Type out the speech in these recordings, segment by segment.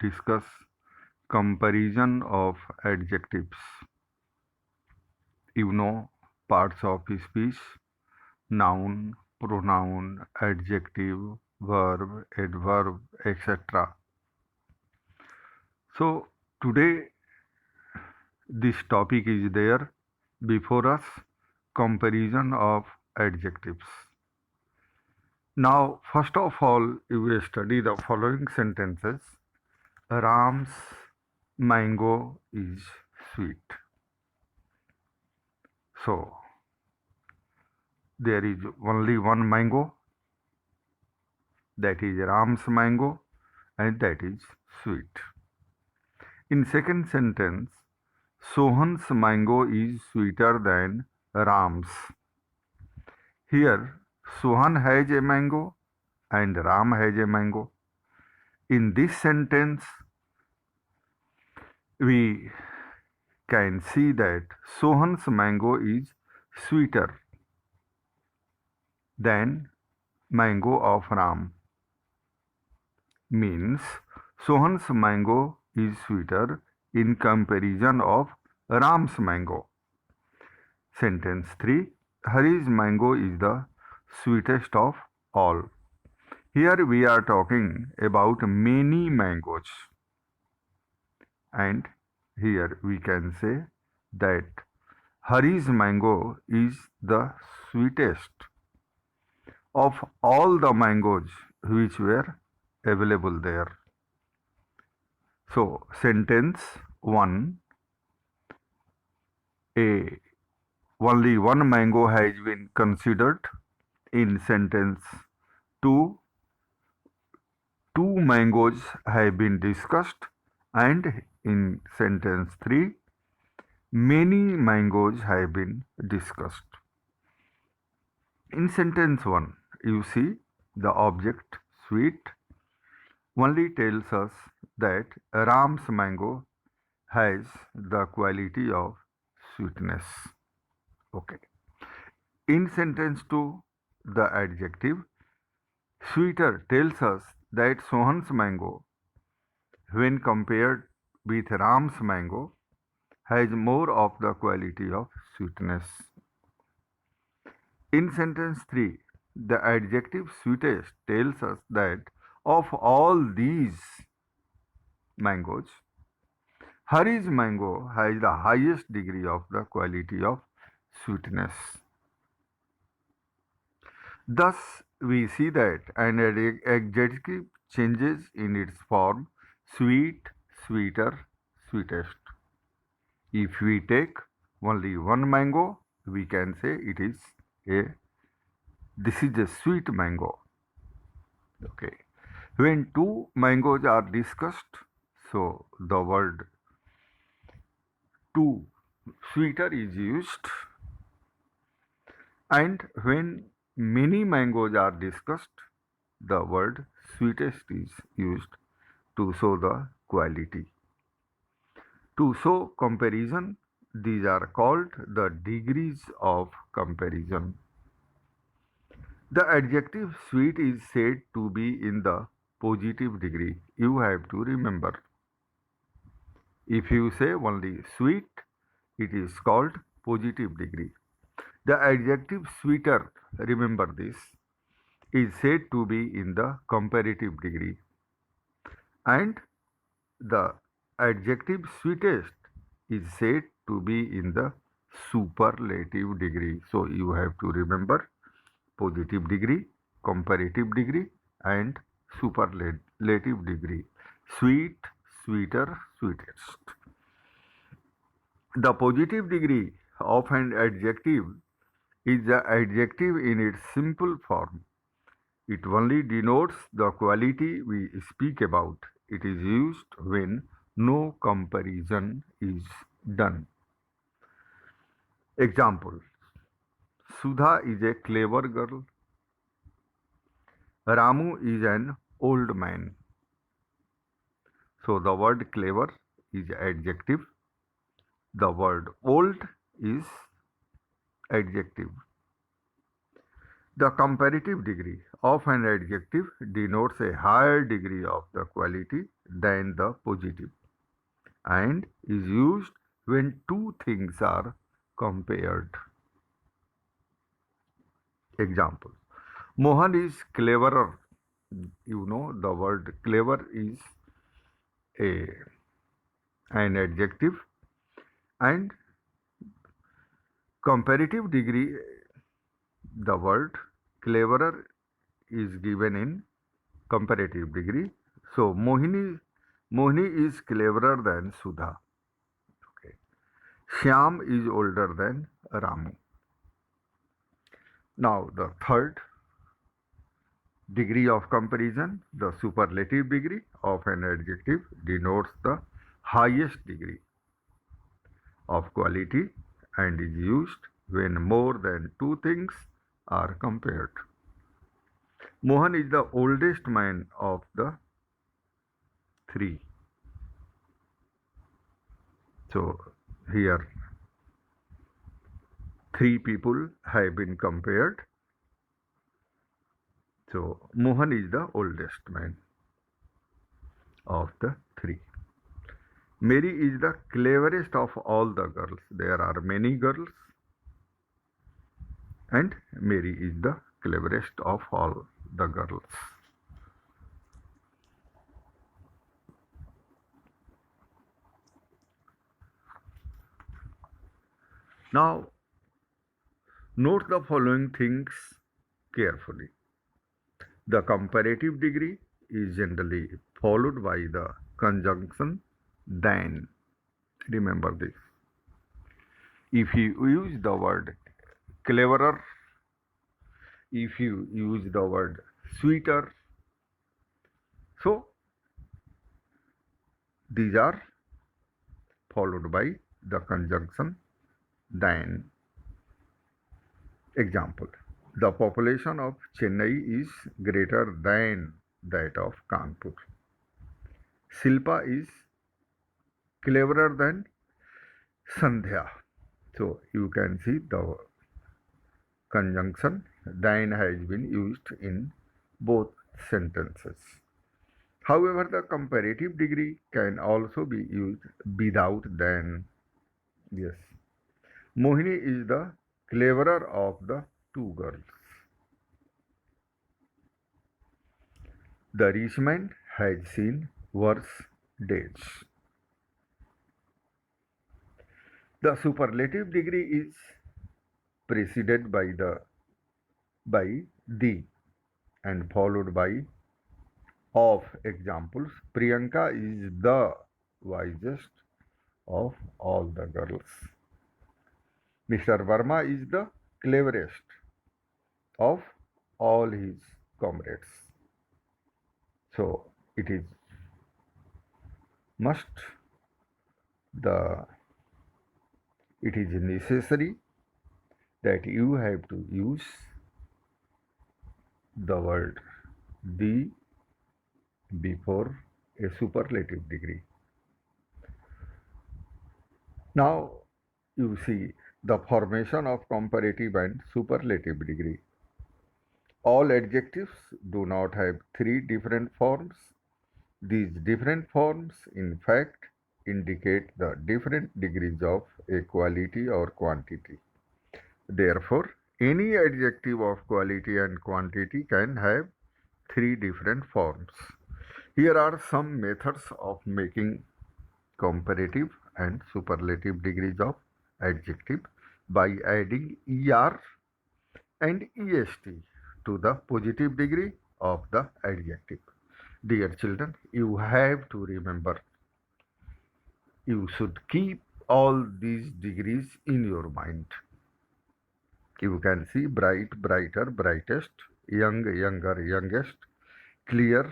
discuss comparison of adjectives. You know, parts of speech, noun, pronoun, adjective, verb, adverb, etc. So today this topic is there before us, comparison of adjectives. Now, first of all, you will study the following sentences. Ram's mango is sweet. So, there is only one mango, that is Ram's mango, and that is sweet. In second sentence, Sohan's mango is sweeter than Ram's. Here, Sohan has a mango and Ram has a mango. In this sentence, we can see that Sohan's mango is sweeter than mango of Ram. Means Sohan's mango is sweeter in comparison of Ram's mango. Sentence 3. Hari's mango is the sweetest of all. Here we are talking about many mangoes. And here we can say that Hari's mango is the sweetest of all the mangoes which were available there. So, sentence 1, only one mango has been considered. In sentence 2, two mangoes have been discussed, and in sentence 3, many mangoes have been discussed. In sentence 1, you see the object sweet only tells us that Ram's mango has the quality of sweetness. Okay. In sentence 2, the adjective sweeter tells us that Sohan's mango, when compared with Ram's mango, has more of the quality of sweetness. In sentence 3, the adjective sweetest tells us that of all these mangoes, Hari's mango has the highest degree of the quality of sweetness. Thus, we see that an adjective changes in its form sweet, sweeter, sweetest. If we take only one mango, we can say this is a sweet mango. Okay. When two mangoes are discussed, so the word two sweeter is used, and when many mangoes are discussed, the word sweetest is used to show the quality. To show comparison, these are called the degrees of comparison. The adjective sweet is said to be in the positive degree. You have to remember. If you say only sweet, it is called positive degree. The adjective sweeter, remember this, is said to be in the comparative degree. And the adjective sweetest is said to be in the superlative degree. So you have to remember positive degree, comparative degree, and superlative degree. Sweet, sweeter, sweetest. The positive degree of an adjective is the adjective in its simple form. It only denotes the quality we speak about. It is used when no comparison is done. Example: Sudha is a clever girl. Ramu is an old man. So the word clever is adjective. The word old is adjective. The comparative degree of an adjective denotes a higher degree of the quality than the positive and is used when two things are compared. Example: Mohan is cleverer. You know, the word clever is a an adjective, and comparative degree, the word cleverer is given in comparative degree. So Mohini is cleverer than Sudha. Okay. Shyam is older than Ramu. Now the third degree of comparison, the superlative degree of an adjective denotes the highest degree of quality and is used when more than two things are compared. Mohan is the oldest man of the three. So here three people have been compared. So Mohan is the oldest man of the three. Mary is the cleverest of all the girls. There are many girls, and Mary is the cleverest of all the girls. Now, note the following things carefully. The comparative degree is generally followed by the conjunction than. Remember this. If you use the word cleverer, if you use the word sweeter, so these are followed by the conjunction than. Example: the population of Chennai is greater than that of Kanpur. Silpa is cleverer than Sandhya. So you can see the conjunction than has been used in both sentences. However, the comparative degree can also be used without than. Yes. Mohini is the cleverer of the two girls. The rich man has seen worse days. The superlative degree is preceded by the and followed by of. Examples: Priyanka is the wisest of all the girls. Mr. Verma is the cleverest of all his comrades. So it is the it is necessary that you have to use the word the before a superlative degree. Now you see the formation of comparative and superlative degree. All adjectives do not have three different forms. These different forms, in fact, indicate the different degrees of a quality or quantity. Therefore, any adjective of quality and quantity can have three different forms. Here are some methods of making comparative and superlative degrees of adjective by adding er and est to the positive degree of the adjective. Dear children, you have to remember, you should keep all these degrees in your mind. You can see bright, brighter, brightest, young, younger, youngest, clear,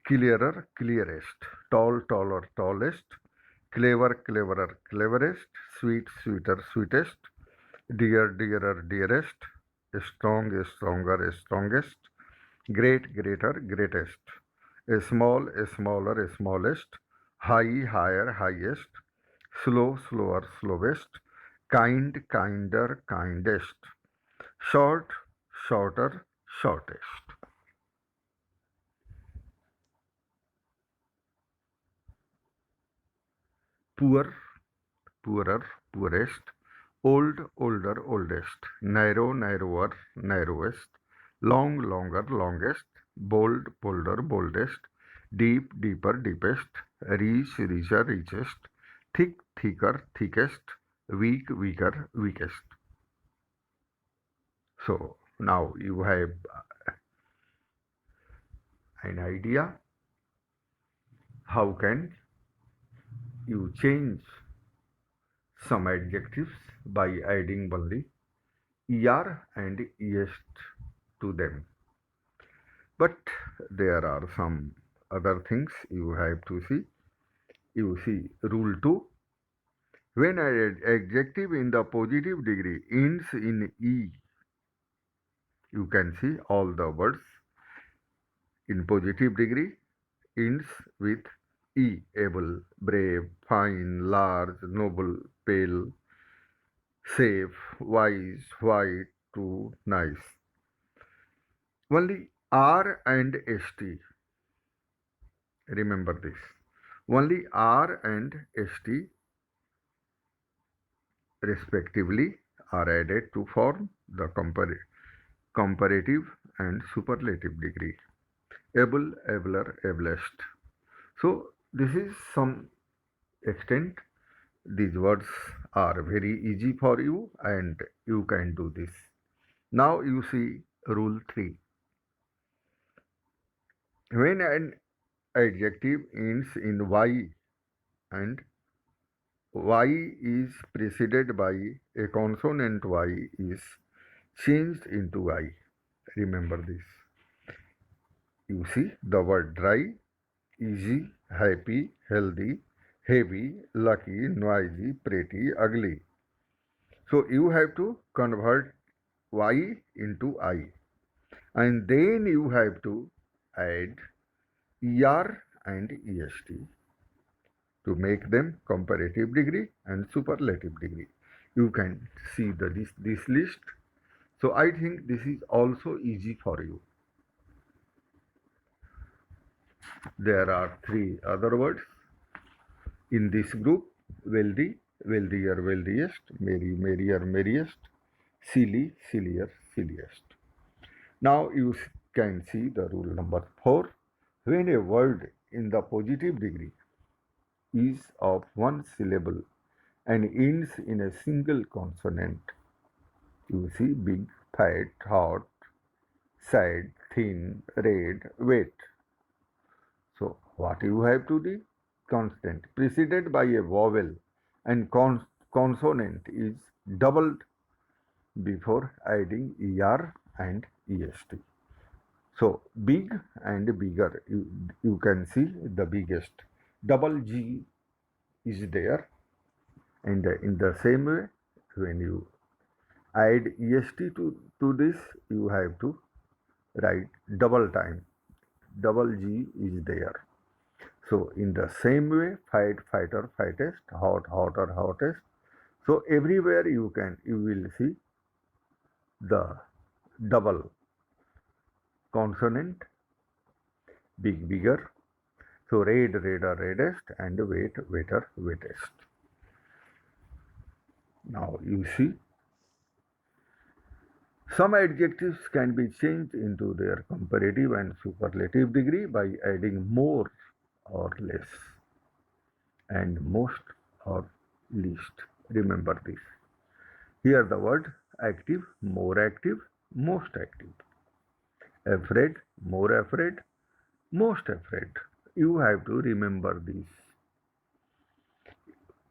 clearer, clearest, tall, taller, tallest, clever, cleverer, cleverest, sweet, sweeter, sweetest, dear, dearer, dearest, strong, stronger, strongest, great, greater, greatest, a small, smaller, smallest, high, higher, highest, slow, slower, slowest, kind, kinder, kindest, short, shorter, shortest. Poor, poorer, poorest. Old, older, oldest. Narrow, narrower, narrowest. Long, longer, longest. Bold, bolder, boldest. Deep, deeper, deepest. Rich, richer, richest. Thick, thicker, thickest. Weak, weaker, weakest. So now you have an idea how can you change some adjectives by adding only er and est to them. But there are some other things you have to see. You see rule 2. When an adjective in the positive degree ends in e, you can see all the words in positive degree ends with e. Able, brave, fine, large, noble, pale, safe, wise, white, true, nice. Only R and ST, remember this. Only R and ST respectively are added to form the comparative and superlative degree. Able, abler, ablest. So this is some extent. These words are very easy for you and you can do this. Now you see rule 3. When an adjective ends in y and y is preceded by a consonant y is changed into I. Remember this. You see the word dry, easy, happy, healthy, heavy, lucky, noisy, pretty, ugly. So you have to convert y into I. And then you have to add er and est to make them comparative degree and superlative degree. You can see this list. So I think this is also easy for you. There are three other words in this group: wealthy, wealthier, wealthiest, merry, merrier, merriest, silly, sillier, silliest. Now you can see the rule number 4. When a word in the positive degree is of one syllable and ends in a single consonant, you see big, fat, hot, sad, thin, red, wet. So what you have to do? Consonant preceded by a vowel and consonant is doubled before adding er and est. So big and bigger, you can see the biggest. Double G is there, and in the same way, when you add est to this, you have to write double time. Double G is there. So in the same way, fight, fighter, fightest, hot, hotter, hottest. So everywhere you will see the double consonant, big, bigger. So red, redder, reddest, and wet, wetter, wettest. Now you see some adjectives can be changed into their comparative and superlative degree by adding more or less and most or least. Remember this. Here the word active, more active, most active. Afraid, more afraid, most afraid. You have to remember this.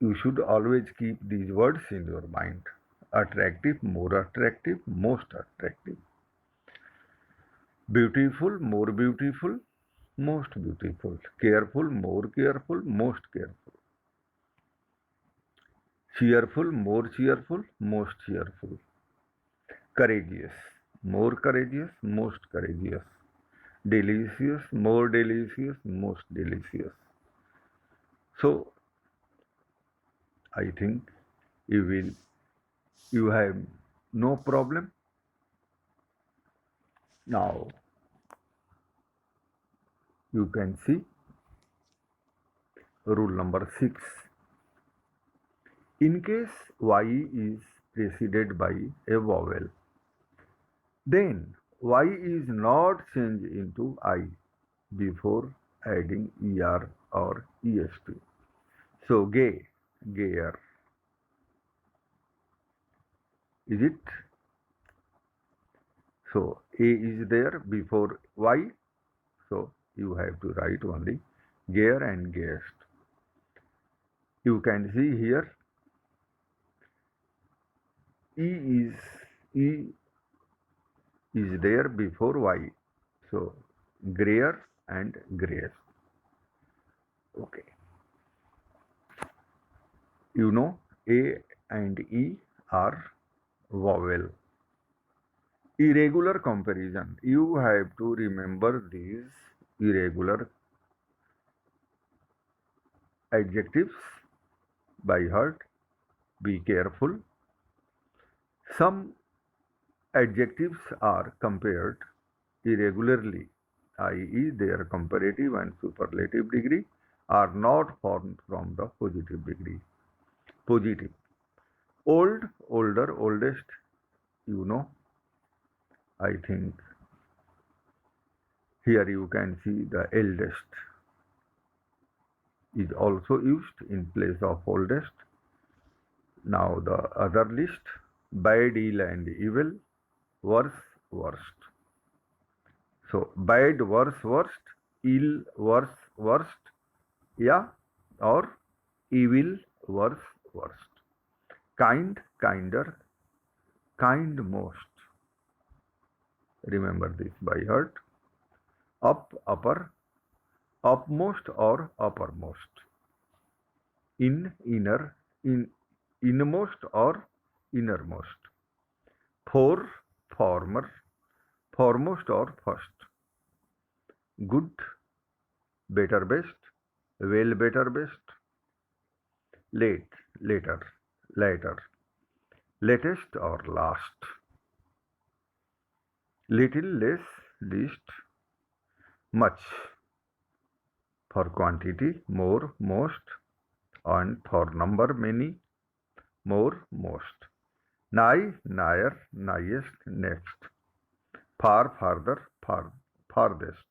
You should always keep these words in your mind. Attractive, more attractive, most attractive. Beautiful, more beautiful, most beautiful. Careful, more careful, most careful. Cheerful, more cheerful, most cheerful. Courageous, more courageous, most courageous. Delicious, more delicious, most delicious. So I think you have no problem Now you can see rule number 6. In case y is preceded by a vowel, then y is not changed into I before adding er or est. So gay, gayer. Is it? So a is there before y. So you have to write only gayer and gayest. You can see here e is there before y. So grayer and grayest. Okay. You know a and e are vowel. Irregular comparison. You have to remember these irregular adjectives by heart. Be careful. Some adjectives are compared irregularly, i.e., their comparative and superlative degree are not formed from the positive degree. Positive. Old, older, oldest, you know, I think here you can see the eldest is also used in place of oldest. Now the other list, bad, ill and evil, worse, worst. So bad, worse, worst, ill, worse, worst, yeah, or evil, worse, worst. Kind, kinder, kind most. Remember this by heart. Up, upper, upmost or uppermost. In, inner, innermost or innermost. For, former, foremost or first. Good, better, best, well, better, best. Late, later, later. Latest or last. Little, less, least, much. For quantity, more, most, and for number, many, more, most. Nigh, nigher, nighest, next. Far, farther, farthest.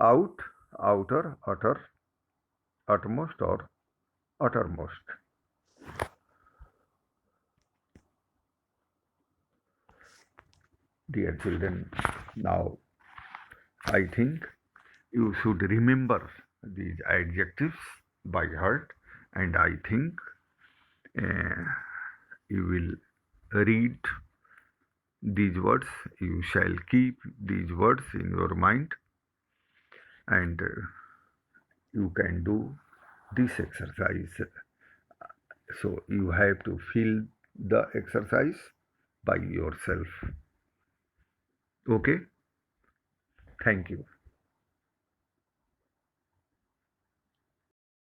Out, outer, utter, utmost or uttermost. Dear children, now I think you should remember these adjectives by heart, and I think uh, you will read these words, you shall keep these words in your mind, and you can do this exercise. So you have to fill the exercise by yourself. Okay, thank you.